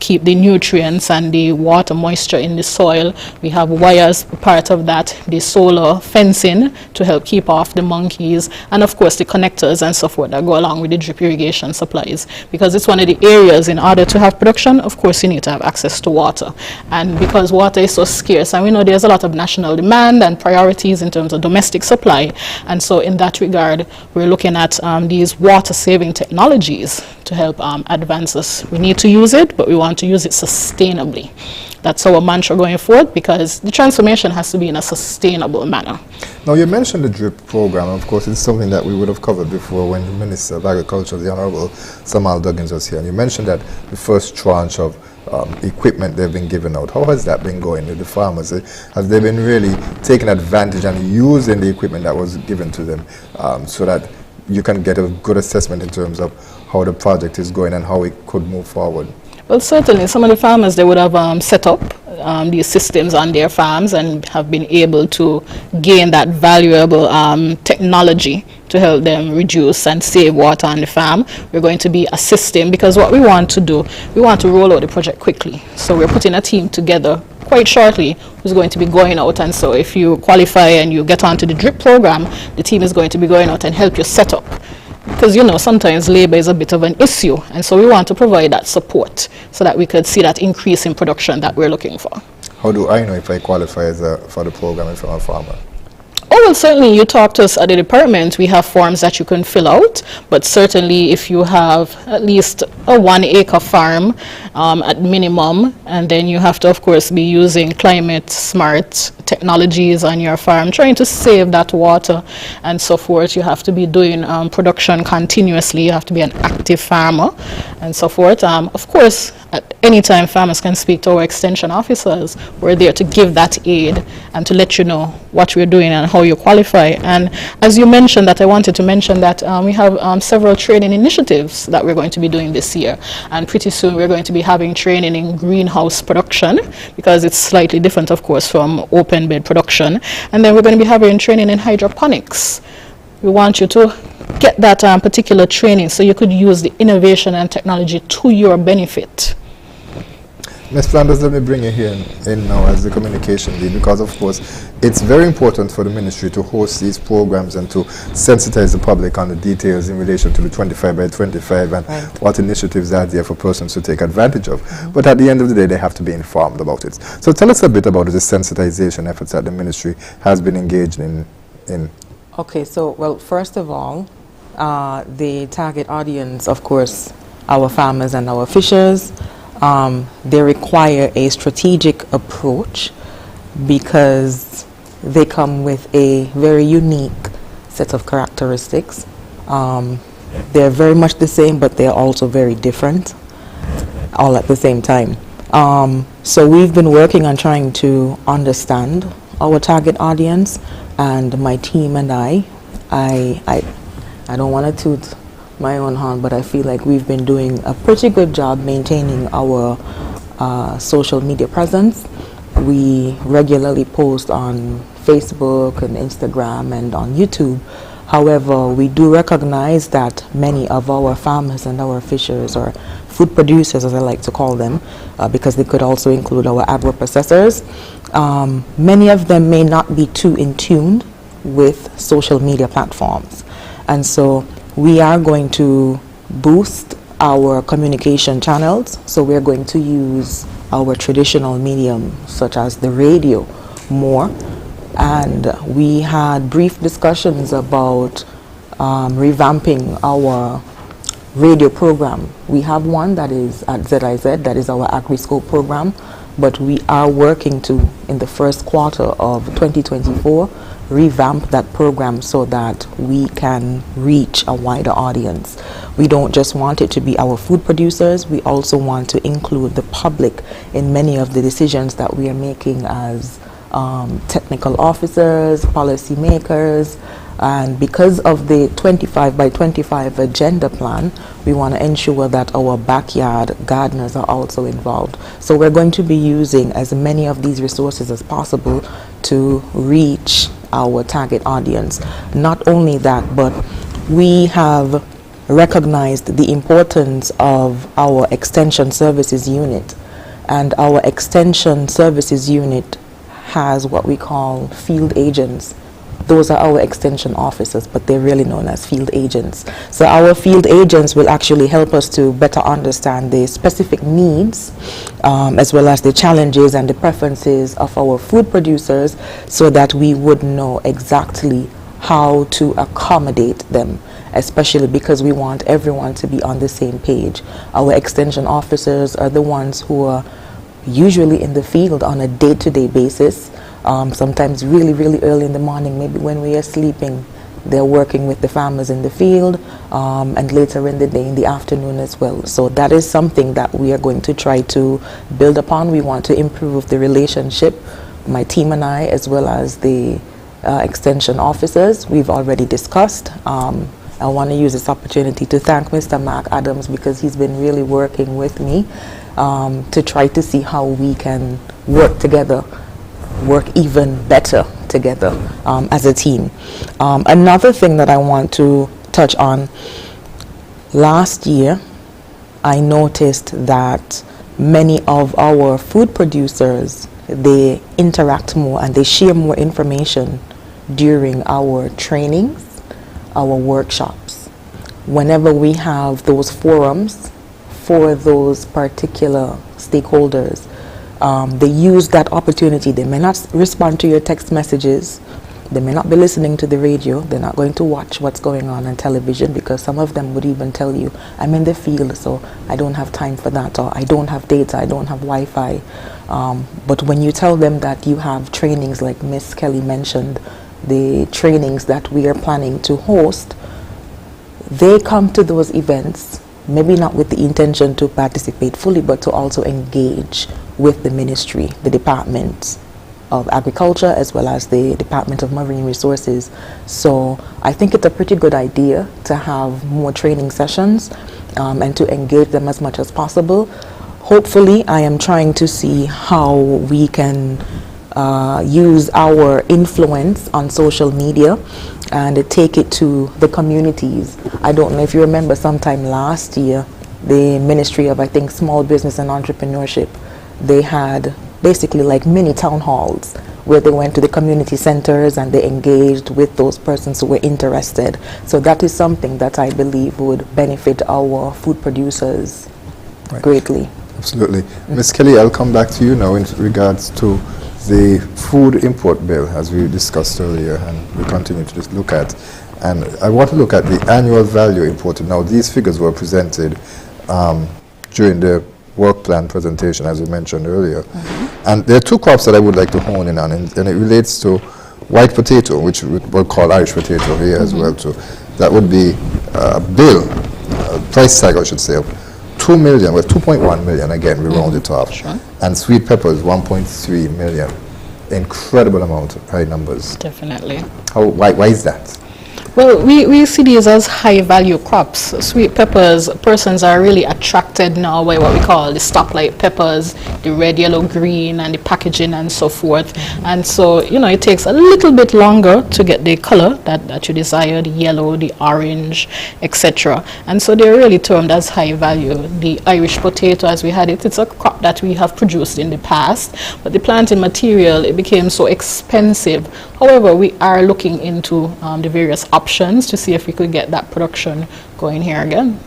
keep the nutrients and the water moisture in the soil. We have wires, part of that, the solar fencing to help keep off the monkeys, and of course the connectors and so forth that go along with the drip irrigation supplies, because it's one of the areas, in order to have production, of course you need to have access to water. And because water is so scarce, and we know there's a lot of national demand and priorities in terms of domestic supply, and so in that regard we're looking at these water saving technologies to help advance us. We need to use it, but we want to use it sustainably. That's our mantra going forward, because the transformation has to be in a sustainable manner. Now, you mentioned the DRIP program. Of course, it's something that we would have covered before when the Minister of Agriculture, the Honourable Samal Duggins, was here. And you mentioned that the first tranche of equipment they've been given out. How has that been going with the farmers? Have they been really taking advantage and using the equipment that was given to them so that you can get a good assessment in terms of how the project is going and how it could move forward? Well, certainly some of the farmers, they would have set up these systems on their farms and have been able to gain that valuable technology to help them reduce and save water on the farm. We're going to be assisting, because what we want to do, we want to roll out the project quickly. So we're putting a team together quite shortly who's going to be going out, and so if you qualify and you get onto the DRIP program, the team is going to be going out and help you set up. Because, you know, sometimes labor is a bit of an issue, and so we want to provide that support so that we could see that increase in production that we're looking for. How do I know if I qualify for the program if I'm a farmer? Oh, well, certainly you talk to us at the department. We have forms that you can fill out, but certainly if you have at least a 1 acre farm at minimum, and then you have to, of course, be using climate smart technologies on your farm, trying to save that water and so forth. You have to be doing production continuously. You have to be an active farmer and so forth. Of course, at any time, farmers can speak to our extension officers. We're there to give that aid and to let you know what we're doing and how you qualify. And as you mentioned, that I wanted to mention that we have several training initiatives that we're going to be doing this year. And pretty soon we're going to be having training in greenhouse production, because it's slightly different, of course, from open bed production. And then we're going to be having training in hydroponics. We want you to get that particular training so you could use the innovation and technology to your benefit. Ms. Flanders, let me bring you here in now as the communication lead, because of course it's very important for the ministry to host these programs and to sensitize the public on the details in relation to the 25 by 25 and what initiatives are there for persons to take advantage of. But at the end of the day, they have to be informed about it. So tell us a bit about the sensitization efforts that the ministry has been engaged in. Okay, so, well, first of all, the target audience, of course, our farmers and our fishers. They require a strategic approach because they come with a very unique set of characteristics. They're very much the same, but they're also very different, all at the same time. So we've been working on trying to understand our target audience, and my team and I don't want to toot my own horn, but I feel like we've been doing a pretty good job maintaining our social media presence. We regularly post on Facebook and Instagram and on YouTube. However, we do recognize that many of our farmers and our fishers, or food producers as I like to call them, because they could also include our agro-processors, many of them may not be too in tune with social media platforms. And so we are going to boost our communication channels. So we're going to use our traditional medium, such as the radio, more. And we had brief discussions about revamping our radio program. We have one that is at ZIZ, that is our AgriScope program, but we are working to, in the first quarter of 2024, revamp that program so that we can reach a wider audience. We don't just want it to be our food producers, we also want to include the public in many of the decisions that we are making as technical officers, policy makers, And because of the 25 by 25 agenda plan, we want to ensure that our backyard gardeners are also involved. So we're going to be using as many of these resources as possible to reach our target audience. Not only that, but we have recognized the importance of our extension services unit. And our extension services unit has what we call field agents. Those are our extension officers, but they're really known as field agents. So our field agents will actually help us to better understand the specific needs, as well as the challenges and the preferences of our food producers, so that we would know exactly how to accommodate them, especially because we want everyone to be on the same page. Our extension officers are the ones who are usually in the field on a day-to-day basis, sometimes really, really early in the morning, maybe when we are sleeping. They're working with the farmers in the field, and later in the day, in the afternoon as well. So that is something that we are going to try to build upon. We want to improve the relationship, my team and I, as well as the extension officers. We've already discussed. I want to use this opportunity to thank Mr. Mark Adams, because he's been really working with me to try to see how we can work together, work even better together as a team. Another thing that I want to touch on, last year I noticed that many of our food producers, they interact more and they share more information during our trainings, our workshops. Whenever we have those forums for those particular stakeholders, they use that opportunity. They may not respond to your text messages, they may not be listening to the radio, they're not going to watch what's going on television, because some of them would even tell you, I'm in the field, so I don't have time for that, or I don't have data, I don't have Wi-Fi. But when you tell them that you have trainings like Miss Kelly mentioned, the trainings that we are planning to host, they come to those events, maybe not with the intention to participate fully, but to also engage with the ministry, the Department of Agriculture, as well as the Department of Marine Resources. So I think it's a pretty good idea to have more training sessions and to engage them as much as possible. Hopefully, I am trying to see how we can use our influence on social media and take it to the communities. I don't know if you remember, sometime last year, the Ministry of, I think, Small Business and Entrepreneurship, they had basically like mini town halls where they went to the community centers and they engaged with those persons who were interested. So that is something that I believe would benefit our food producers greatly. Absolutely. Ms. Kelly, I'll come back to you now in regards to the food import bill, as we discussed earlier, and we continue to just look at. And I want to look at the annual value imported. Now, these figures were presented during the work plan presentation, as we mentioned earlier. And there are two crops that I would like to hone in on, and it relates to white potato, which we'll call Irish potato here as well too. That would be a bill, price tag I should say, of 2 million, well 2.1 million again, we round it off. Sure. And sweet peppers, 1.3 million. Incredible amount of high numbers. Definitely. Why is that? Well, we see these as high-value crops. Sweet peppers, persons are really attracted now by what we call the stoplight peppers, the red, yellow, green, and the packaging and so forth. And so, you know, it takes a little bit longer to get the color that you desire, the yellow, the orange, etc. And so they're really termed as high-value. The Irish potato, as we had it, it's a crop that we have produced in the past, but the planting material, it became so expensive. However, we are looking into the various options to see if we could get that production going here again.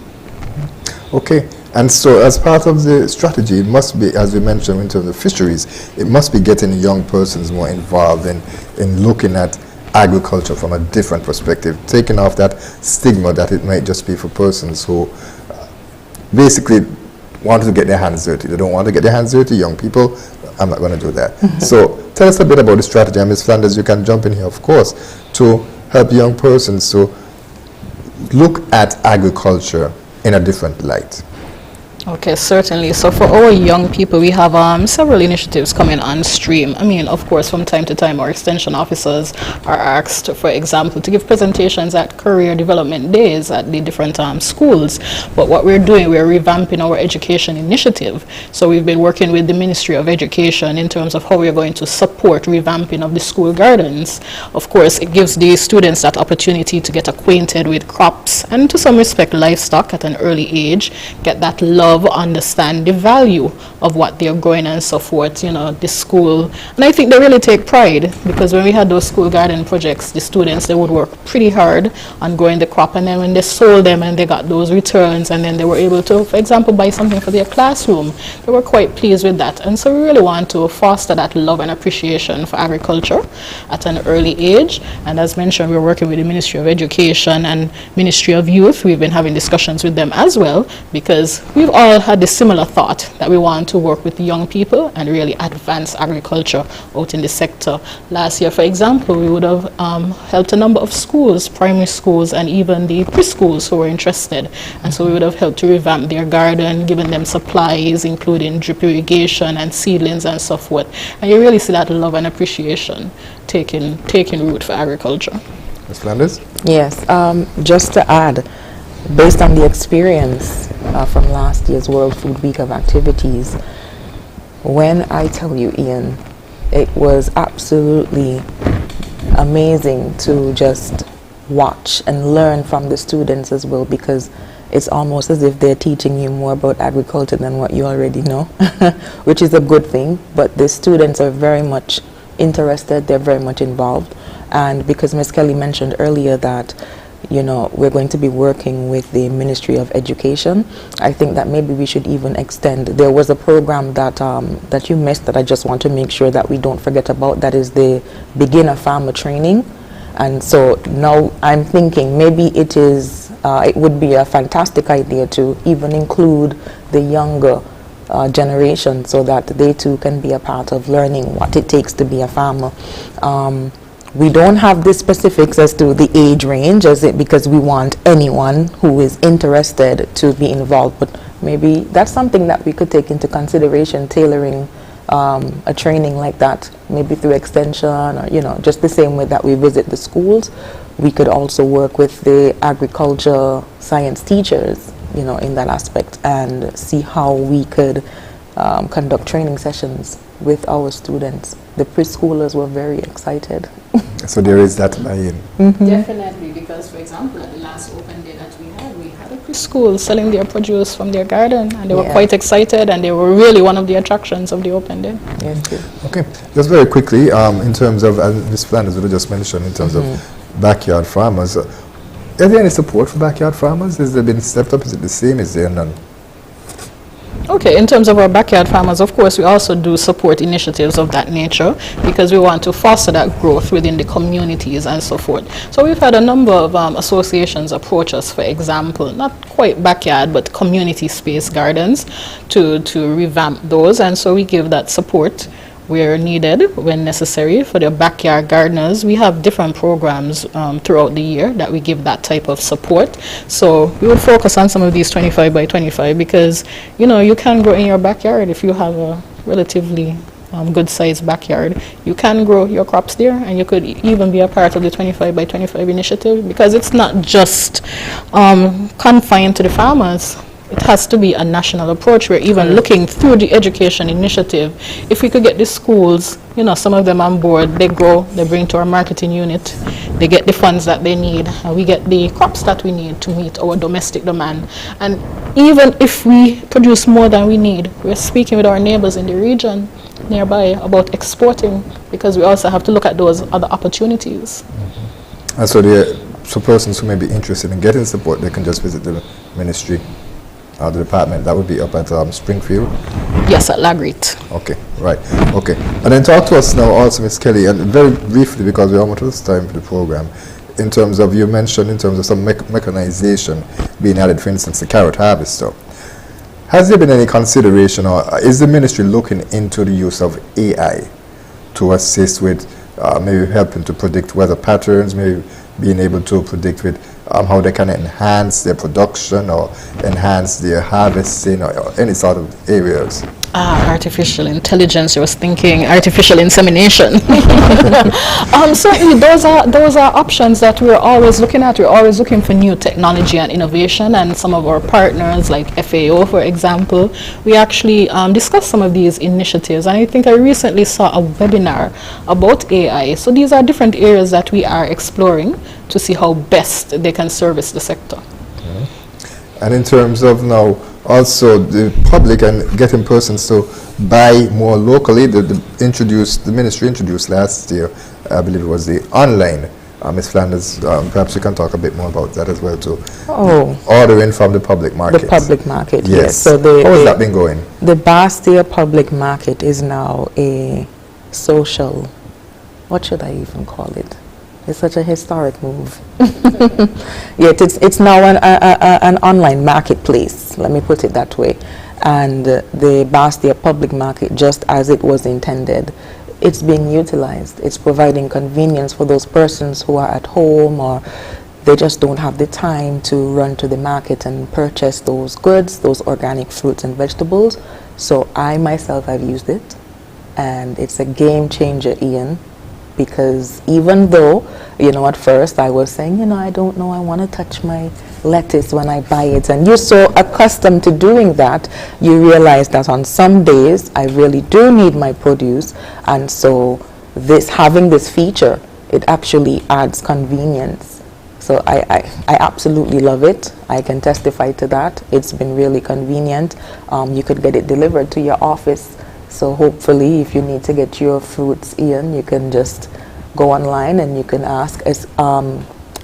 Okay, and so as part of the strategy, it must be, as we mentioned in terms of fisheries, it must be getting young persons more involved in looking at agriculture from a different perspective, taking off that stigma that it might just be for persons who basically want to get their hands dirty. They don't want to get their hands dirty, young people. I'm not going to do that. So tell us a bit about the strategy, and Ms. Flanders, you can jump in here, of course, to help young persons to look at agriculture in a different light. Okay, certainly. So for our young people, we have several initiatives coming on stream. I mean, of course, from time to time, our extension officers are asked, for example, to give presentations at career development days at the different schools. But what we're doing, we're revamping our education initiative. So we've been working with the Ministry of Education in terms of how we're going to support revamping of the school gardens. Of course, it gives the students that opportunity to get acquainted with crops and, to some respect, livestock at an early age, get that love, understand the value of what they're growing and so forth, you know, the school. And I think they really take pride, because when we had those school garden projects, the students, they would work pretty hard on growing the crop, and then when they sold them and they got those returns, and then they were able to, for example, buy something for their classroom, they were quite pleased with that. And so we really want to foster that love and appreciation for agriculture at an early age. And as mentioned, we're working with the Ministry of Education and Ministry of Youth. We've been having discussions with them as well, because we've all had the similar thought that we want to work with young people and really advance agriculture out in the sector. Last year, for example, we would have helped a number of schools, primary schools, and even the preschools who were interested. And so we would have helped to revamp their garden, giving them supplies, including drip irrigation and seedlings and so forth. And you really see that love and appreciation taking root for agriculture. Ms. Flanders? Yes, just to add, based on the experience from last year's World Food Week of activities, when I tell you, Ian, it was absolutely amazing to just watch and learn from the students as well, because it's almost as if they're teaching you more about agriculture than what you already know, which is a good thing. But the students are very much interested, they're very much involved. And because Ms. Kelly mentioned earlier that, you know, we're going to be working with the Ministry of Education, I think that maybe we should even extend. There was a program that that you missed that I just want to make sure that we don't forget about. That is the beginner farmer training. And so now I'm thinking maybe it would be a fantastic idea to even include the younger generation, so that they too can be a part of learning what it takes to be a farmer. We don't have the specifics as to the age range, because we want anyone who is interested to be involved, but maybe that's something that we could take into consideration, tailoring a training like that, maybe through extension, or, you know, just the same way that we visit the schools. We could also work with the agriculture science teachers, you know, in that aspect, and see how we could conduct training sessions with our students. The preschoolers were very excited. So there is that buy-in. Definitely, because, for example, at the last open day that we had a preschool selling their produce from their garden, and they were quite excited, and they were really one of the attractions of the open day. Yes. Okay, just very quickly, in terms of, as Ms. Flanders would have just mentioned, in terms of backyard farmers, is there any support for backyard farmers? Has there been stepped up? Is it the same? Is there none? Okay, in terms of our backyard farmers, of course, we also do support initiatives of that nature, because we want to foster that growth within the communities and so forth. So we've had a number of associations approach us, for example, not quite backyard, but community space gardens, to revamp those. And so we give that support where needed, when necessary, for the backyard gardeners. We have different programs throughout the year that we give that type of support. So we will focus on some of these 25 by 25, because, you know, you can grow in your backyard if you have a relatively good sized backyard. You can grow your crops there, and you could even be a part of the 25 by 25 initiative, because it's not just confined to the farmers. It has to be a national approach. We're even looking through the education initiative. If we could get the schools, you know, some of them on board, they grow, they bring to our marketing unit, they get the funds that they need, and we get the crops that we need to meet our domestic demand. And even if we produce more than we need, we're speaking with our neighbors in the region nearby about exporting, because we also have to look at those other opportunities. And so persons who may be interested in getting support, they can just visit the ministry, the department. That would be up at Springfield? Yes, at Lagreet. Okay, right. Okay. And then talk to us now also, Ms. Kelly, and very briefly, because we're almost out of time for the program, in terms of, you mentioned in terms of some mechanization being added, for instance, the carrot harvester. Has there been any consideration, or is the ministry looking into the use of AI to assist with maybe helping to predict weather patterns, maybe being able to predict with how they can enhance their production or enhance their harvesting or any sort of areas? Artificial intelligence. I was thinking artificial insemination. Certainly, those are options that we're always looking at. We're always looking for new technology and innovation, and some of our partners, like FAO, for example, we actually discussed some of these initiatives. And I think I recently saw a webinar about AI. So these are different areas that we are exploring to see how best they can service the sector. And in terms of now, also the public and getting persons to buy more locally, the ministry introduced last year, I believe it was the online. Ms. Flanders, perhaps you can talk a bit more about that as well too. Ordering from the public market. The public market, yes. So how has that been going? The Bastia public market is now a social, what should I even call it? It's such a historic move. Yet it's now an online marketplace, let me put it that way. And the Bastia public market, just as it was intended, it's being utilized. It's providing convenience for those persons who are at home, or they just don't have the time to run to the market and purchase those goods, those organic fruits and vegetables. So I myself have used it, and it's a game changer, Ian. Because even though, at first I was saying, I don't know, I want to touch my lettuce when I buy it. And you're so accustomed to doing that, you realize that on some days I really do need my produce. And so having this feature, it actually adds convenience. So I absolutely love it. I can testify to that. It's been really convenient. You could get it delivered to your office. So hopefully, if you need to get your fruits, Ian, you can just go online and you can ask,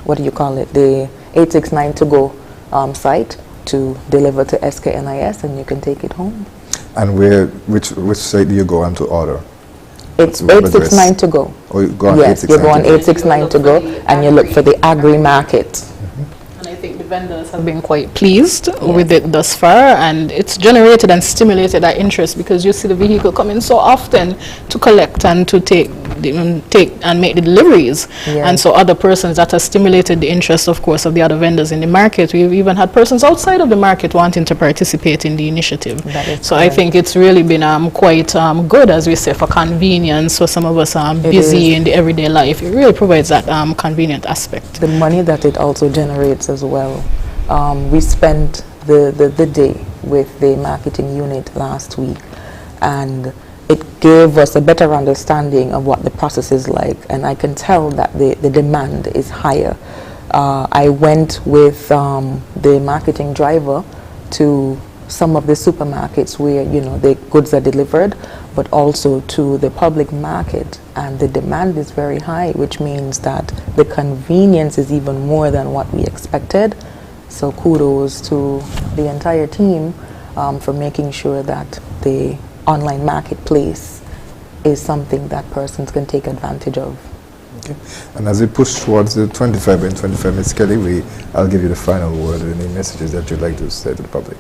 what do you call it, the 869 to go site to deliver to SKNIS, and you can take it home. And which site do you go on to order? It's 869 to go. Oh, you go on yes, 869 you go on 869 to go, and you look for the agri market. And I think the vendors have been quite pleased with it thus far, and it's generated and stimulated our interest, because you see the vehicle coming so often to collect and to take and make the deliveries. And so other persons, that has stimulated the interest, of course, of the other vendors in the market. We've even had persons outside of the market wanting to participate in the initiative. So I think it's really been quite good, as we say, for convenience for some of us busy in the everyday life. It really provides that convenient aspect. The money that it also generates as well. We spent the day with the marketing unit last week, and it gave us a better understanding of what the process is like, and I can tell that the demand is higher. I went with the marketing driver to some of the supermarkets where the goods are delivered, but also to the public market, and the demand is very high, which means that the convenience is even more than what we expected. So kudos to the entire team for making sure that the online marketplace is something that persons can take advantage of. Okay. And as we push towards the 25 and 25, Ms. Kelly, I'll give you the final word and any messages that you'd like to say to the public.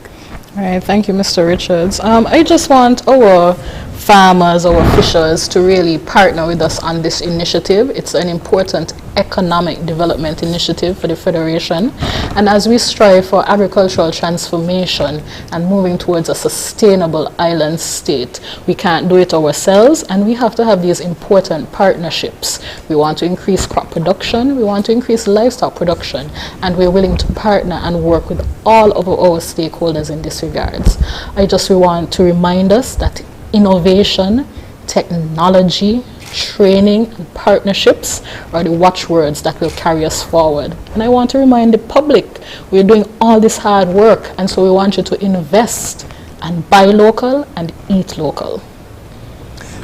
All right, thank you, Mr. Richards. I just want our farmers, our fishers, to really partner with us on this initiative. It's an important economic development initiative for the Federation. And as we strive for agricultural transformation and moving towards a sustainable island state, we can't do it ourselves, and we have to have these important partnerships. We want to increase crop production, we want to increase livestock production, and we're willing to partner and work with all of our stakeholders in this regards. I just want to remind us that innovation, technology, training, and partnerships are the watchwords that will carry us forward. And I want to remind the public, we're doing all this hard work, and so we want you to invest and buy local and eat local.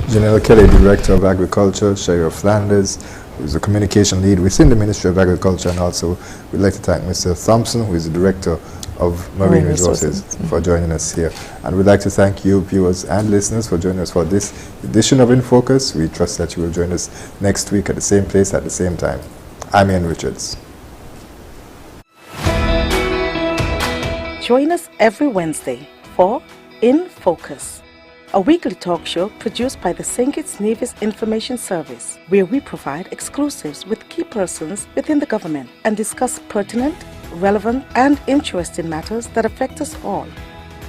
Jeanelle Kelly, Director of Agriculture, Chaira Flanders, who is the communication lead within the Ministry of Agriculture, and also we'd like to thank Mr. Thompson, who is the Director of Marine Resources, for joining us here. And we'd like to thank you, viewers and listeners, for joining us for this edition of InFocus. We trust that you will join us next week at the same place at the same time. I'm Ian Richards. Join us every Wednesday for InFocus, a weekly talk show produced by the St. Kitts Nevis Information Service, where we provide exclusives with key persons within the government and discuss pertinent, relevant, and interesting matters that affect us all.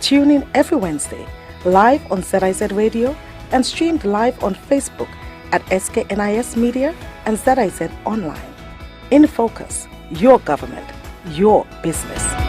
Tune in every Wednesday, live on ZIZ Radio and streamed live on Facebook at SKNIS Media and ZIZ Online. InFocus, your government, your business.